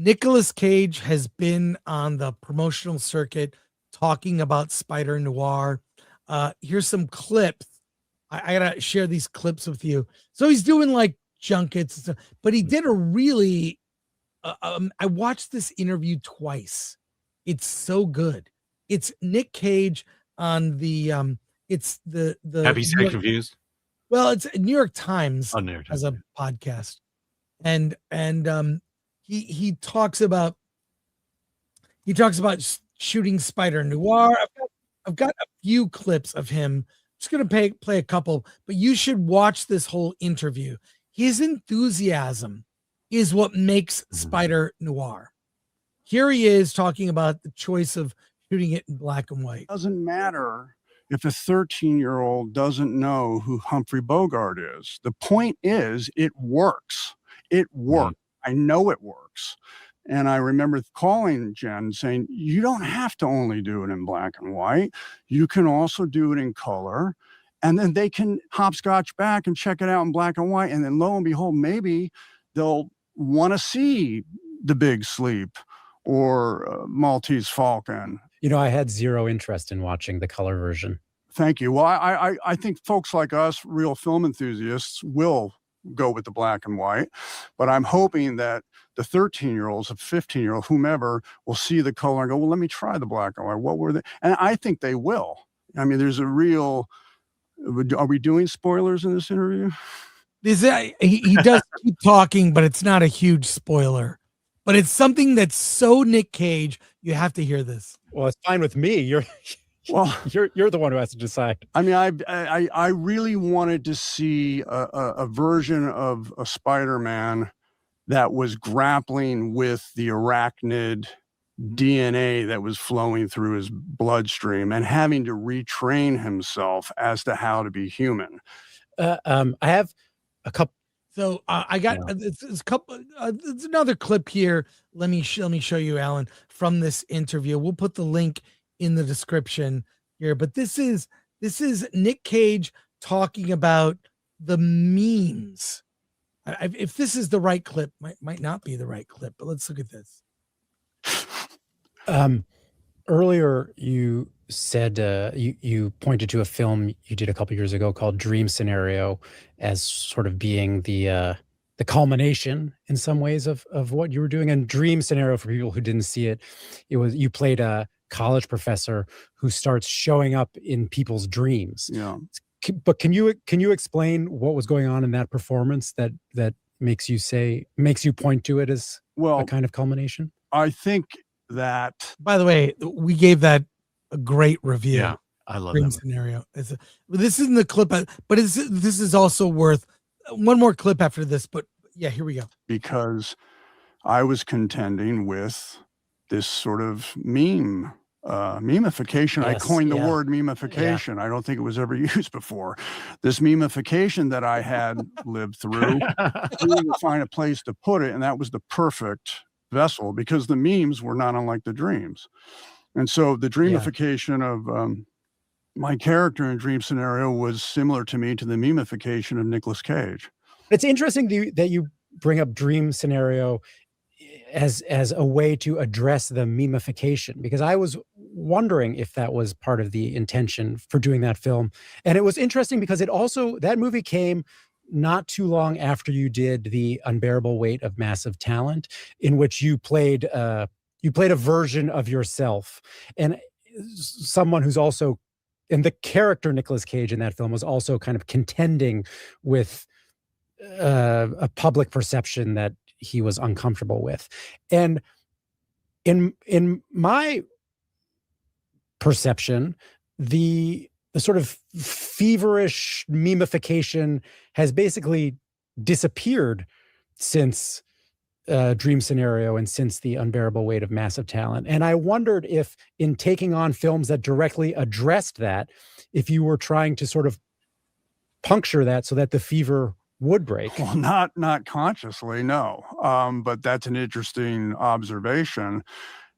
Nicolas Cage has been on the promotional circuit talking about Spider-Noir. Here's some clips. I gotta share these clips with you. So he's doing like junkets and stuff, but he did a really I watched this interview twice. It's so good. It's Nick Cage on the it's the Happy, Sad, Confused. well, it's New York Times Oh, New York Times. as a podcast. And he talks about shooting Spider-Noir. I've got a few clips of him. Just gonna play a couple, but you should watch this whole interview. His enthusiasm is what makes Spider-Noir. Here he is talking about the choice of shooting it in black and white. Doesn't matter if a 13-year-old doesn't know who Humphrey Bogart is. The point is, it works. It worked. I know it works. And I remember calling Jen saying, you don't have to only do it in black and white. You can also do it in color. And then they can hopscotch back and check it out in black and white. And then lo and behold, maybe they'll want to see The Big Sleep or Maltese Falcon. You know, I had zero interest in watching the color version. Thank you. Well, I think folks like us, real film enthusiasts, will go with the black and white. But I'm hoping that the 13-year-olds, the 15-year-old, whomever, will see the color and go, well, let me try the black and white. What were they? And I think they will. I mean, there's a real... Are we doing spoilers in this interview? He does keep talking, but it's not a huge spoiler. But it's something that's so Nick Cage. You have to hear this. Well, it's fine with me. You're the one who has to decide. I mean, I really wanted to see a version of a Spider-Man that was grappling with the arachnid DNA that was flowing through his bloodstream and having to retrain himself as to how to be human. I have a couple. So I got it's a couple. It's another clip here. Let me show you, Alan, from this interview. We'll put the link in the description here. But this is Nick Cage talking about the memes. If this is the right clip, might not be the right clip, but let's look at this. Earlier you said you pointed to a film you did a couple years ago called Dream Scenario as sort of being the culmination in some ways of what you were doing. And Dream Scenario, for people who didn't see it, you played a college professor who starts showing up in people's dreams. Yeah. But can you explain what was going on in that performance that makes you point to it as a kind of culmination? I think that, by the way, we gave that a great review. Yeah, I love Dream that Scenario. This isn't the clip, but this is also worth one more clip after this. But yeah, here we go. Because I was contending with this sort of memification. Yes, I coined the word memification. I don't think it was ever used before. This memification that I had lived through, I needed to find a place to put it, and that was the perfect vessel, because the memes were not unlike the dreams. And so the dreamification of my character in Dream Scenario was similar to me to the memification of Nicolas Cage. It's interesting that you bring up Dream Scenario as a way to address the memification, because I was wondering if that was part of the intention for doing that film. And it was interesting because that movie came not too long after you did The Unbearable Weight of Massive Talent, in which you played a version of yourself, and someone who's also, and the character Nicolas Cage in that film was also kind of contending with a public perception that he was uncomfortable with. And in my perception, the sort of feverish memification has basically disappeared since Dream Scenario and since The Unbearable Weight of Massive Talent. And I wondered if, in taking on films that directly addressed that, if you were trying to sort of puncture that so that the fever would break. Well, not consciously, no. But that's an interesting observation.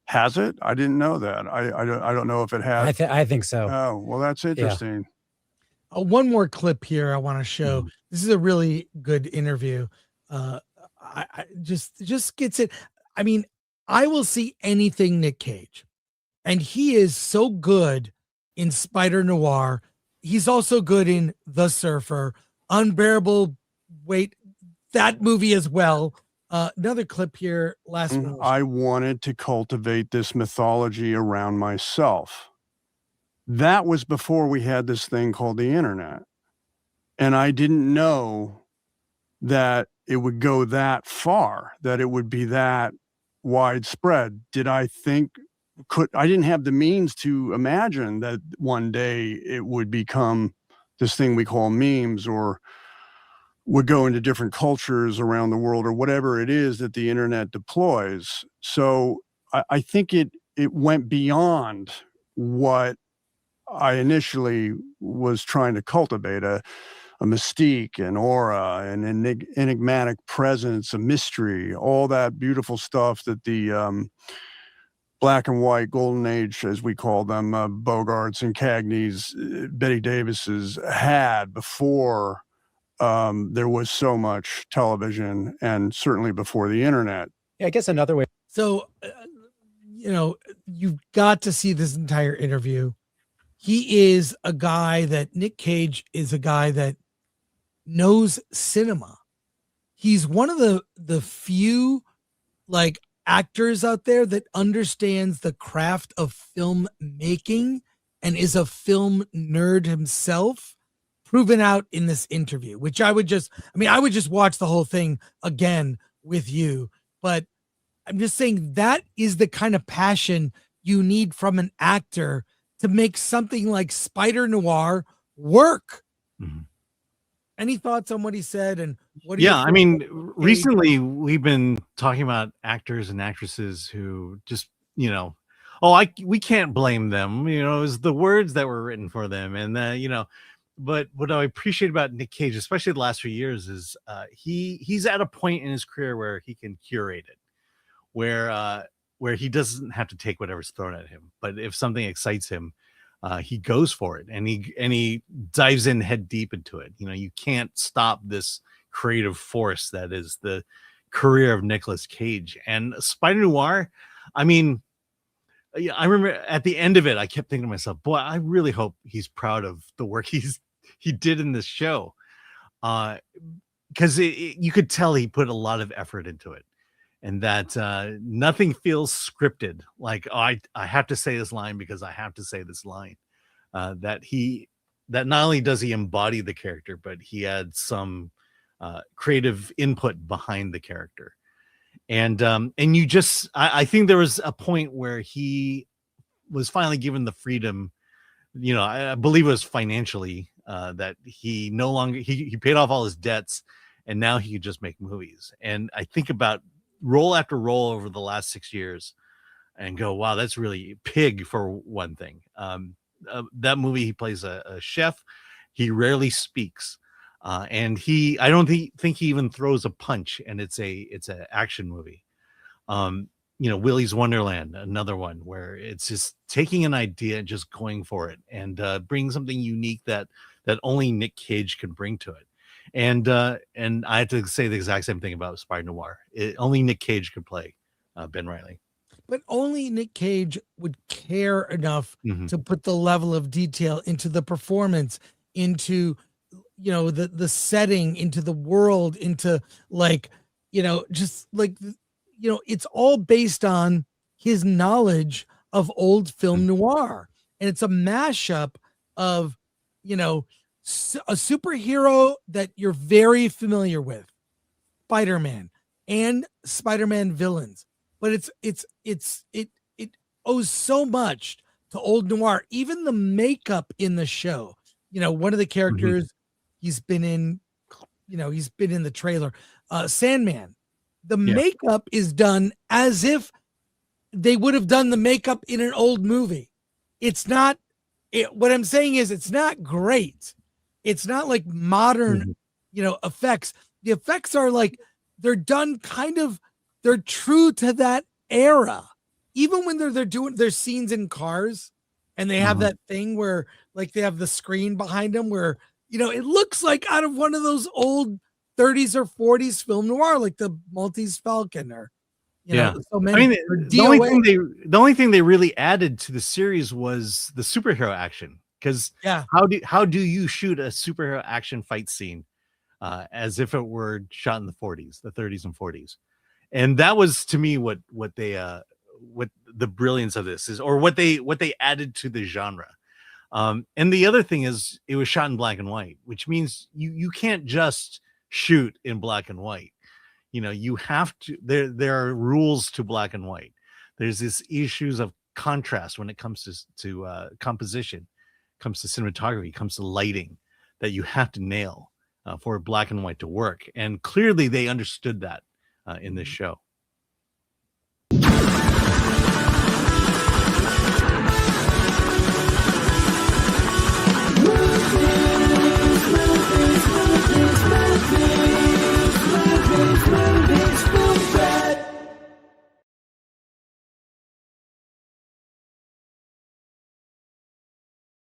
Has it? I didn't know that. I don't know if it has. I think so. Oh, well, that's interesting. Yeah. One more clip here I want to show. This is a really good interview. I just gets it. I mean, I will see anything Nick Cage, and he is so good in Spider-Noir. He's also good in The Surfer, Unbearable Weight, that movie as well. Another clip here. Last one. I wanted to cultivate this mythology around myself. That was before we had this thing called the internet. And I didn't know that it would go that far, that it would be that widespread. Did I think, I didn't have the means to imagine that one day it would become this thing we call memes, or would go into different cultures around the world, or whatever it is that the internet deploys. So I think it went beyond what I initially was trying to cultivate, a mystique, an aura, an enigmatic presence, a mystery, all that beautiful stuff that the black and white golden age, as we call them, Bogarts and Cagneys, Betty Davises had before there was so much television, and certainly before the internet. I guess another way. So, you've got to see this entire interview. He is a guy that Nick Cage is a guy that knows cinema. He's one of the few like actors out there that understands the craft of film making and is a film nerd himself, proven out in this interview, which I would just watch the whole thing again with you. But I'm just saying that is the kind of passion you need from an actor to make something like Spider-Noir work. Mm-hmm. Any thoughts on what he said? And what? Yeah, I mean, recently we've been talking about actors and actresses who just, we can't blame them. It was the words that were written for them, and But what I appreciate about Nick Cage, especially the last few years, is he's at a point in his career where he can curate it, where he doesn't have to take whatever's thrown at him. But if something excites him, he goes for it, and he dives in head deep into it. You can't stop this creative force that is the career of Nicolas Cage. And Spider-Noir, I mean, I remember at the end of it, I kept thinking to myself, boy, I really hope he's proud of the work he did in this show, because you could tell he put a lot of effort into it, and that nothing feels scripted. Like, oh, I have to say this line because I have to say this line. That not only does he embody the character, but he adds some creative input behind the character. And I think there was a point where he was finally given the freedom, I believe it was financially, that he no longer, he paid off all his debts, and now he could just make movies. And I think about role after role over the last 6 years and go, wow, that's really Pig, for one thing. That movie, he plays a chef. He rarely speaks. And I don't think he even throws a punch, and it's an action movie. Willy's Wonderland, another one where it's just taking an idea and just going for it, and bringing something unique that only Nick Cage can bring to it. And I had to say the exact same thing about Spider-Noir. Only Nick Cage could play Ben Reilly. But only Nick Cage would care enough to put the level of detail into the performance, into the setting, into the world, into it's all based on his knowledge of old film noir. And it's a mashup of a superhero that you're very familiar with, Spider-Man, and Spider-Man villains. But it owes so much to old noir. Even the makeup in the show, one of the characters, he's been in the trailer, Sandman. The makeup is done as if they would have done the makeup in an old movie. It's not, what I'm saying is it's not great. It's not like modern, effects. The effects are like, they're done they're true to that era. Even when they're doing their scenes in cars, and they have that thing where like they have the screen behind them where, it looks like out of one of those old 30s or 40s film noir, like the Maltese Falcon, or, So many. I mean, Or the only DOA. the only thing they really added to the series was the superhero action. Because Yeah. how do you shoot a superhero action fight scene as if it were shot in the 40s, the 30s and 40s? And that was to me what the brilliance of this is, or what they added to the genre. And the other thing is, it was shot in black and white, which means you can't just shoot in black and white. You have to. There are rules to black and white. There's this issues of contrast when it comes to composition, comes to cinematography, comes to lighting, that you have to nail for black and white to work. And clearly, they understood that in this show. Movies,